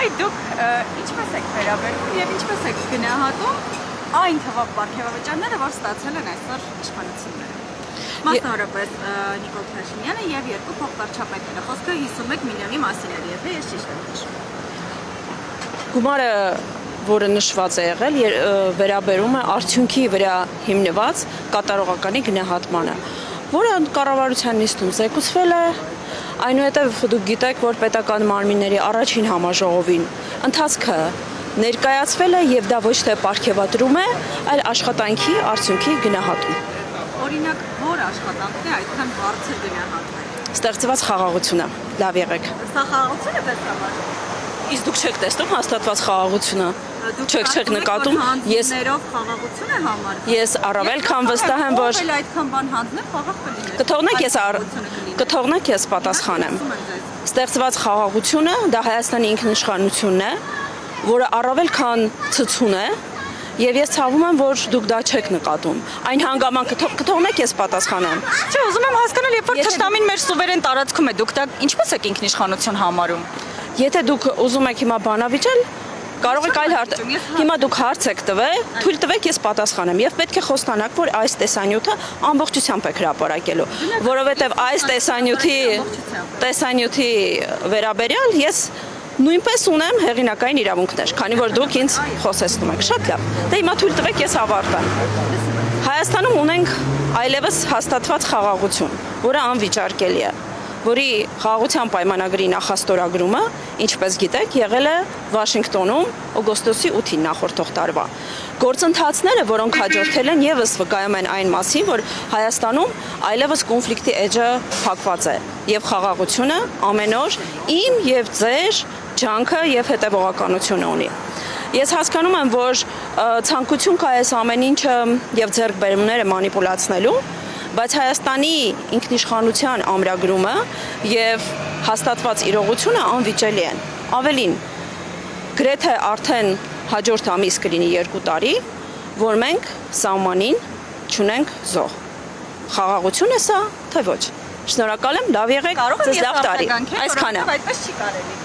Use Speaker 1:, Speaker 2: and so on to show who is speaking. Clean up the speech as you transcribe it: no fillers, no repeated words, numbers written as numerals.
Speaker 1: Հայ դուք ինչպես եք վերաբերվում եւ ինչպես եք գնահատում այն թվով պարգևավճարները, որ ստացել են այսօր իշխանությունները։ Մասնավորապես Նիկոլ Փաշինյանը եւ երկու փոխվարչապետները։ Խոսքը 51 միլիոնի մասին էր, եթե ես ճիշտ եմ հիշում։
Speaker 2: Գումարը, որը նշված է եղել, վերաբերում է արդյունքի վրա հիմնված կատարողականի գնահատմանը, որը կառավարության նիստում զեկուցվել է, այնուհետև դուք գիտեք, որ պետական մարմինների առաջին համաժողովին ընթացքը ներկայացվել է եւ դա ոչ թե պարգևատրում է, այլ աշխատանքի արդյունքի գնահատում։
Speaker 1: Օրինակ, որ աշխատանքն է այդքան բարձր գնահատվել։
Speaker 2: Ստեղծված խաղաղությունը, լավ եղեք։
Speaker 1: Սա խաղաղություն է պետքաբար։
Speaker 2: Իսկ դուք չեք տեսնում հաստատված խաղաղությունը։ Չեք նկատում, ես
Speaker 1: խաղաղություն է համարվում։
Speaker 2: Ես առավել քան վստահ եմ, որ
Speaker 1: այդքան բան հանձնել խաղաղ կլիներ։
Speaker 2: Կթողնեք ես պատասխանեմ։ Ստեղծված խաղաղությունը դա Հայաստանի ինքնիշխանությունն է, որը առավել քան ցցուն է, եւ ես ցավում եմ, որ դուք դա չեք նկատում։ Այն հանգամանքը կթողնեք ես պատասխանեմ։
Speaker 1: Չէ, ուզում եմ հասկանալ, երբ որ թշնամին մեր սուվերեն տարածքում է, դուք դա ինչպես եք ինքնիշխանություն համարում։
Speaker 2: Եթե դուք ուզում եք հիմա բանավիճել, կարող եք այլ հարց։ Հիմա դուք հարց եք տվել, թույլ տվեք ես պատասխանեմ եւ պետք է խոստանաք, որ այս տեսանյութը ամբողջությամբ եք հրապարակելու, որովհետեւ այս տեսանյութի վերաբերյալ ես նույնպես ունեմ հեղինակային իրավունքներ, քանի որ դուք ինձ խոսեցնում եք։ Շատ լավ։ Դե հիմա թույլ տվեք ես ավարտեմ։ Հայաստանում ունենք այլևս հաստատված խաղաղություն, որը անվիճարկելի է, որի խաղաղության պայմանագրի նախաստորագրումը, ինչպես գիտեք, եղել է Վաշինգտոնում օգոստոսի 8-ին նախորդող տարվա։ Գործընթացները, որոնք հաջորդել են, եւս վկայում են այն մասին, որ Հայաստանում այլևս կոնֆլիկտի էջը փակված է եւ խաղաղությունը ամեն օր իմ եւ ձեր ջանքը եւ հետեւողականությունը ունի։ Ես հասկանում եմ, որ ցանկություն կա այս ամեն ինչը եւ ձեռքբերումները մանիպուլացնելու, բայց Հայաստանի ինքնիշխանության ամրագրումը եւ հաստատված իրողությունը անվիճելի են։ Ավելին, գրեթե արդեն հաջորդ ամիս կլինի 2 տարի, որ մենք սահմանին չունենք զոհ։ Խաղաղություն է սա, թե ոչ։ Շնորհակալ եմ, լավ եղեք, ձեզ լավ տարի։ Այսքանը։
Speaker 1: Այդպես չի կարելի։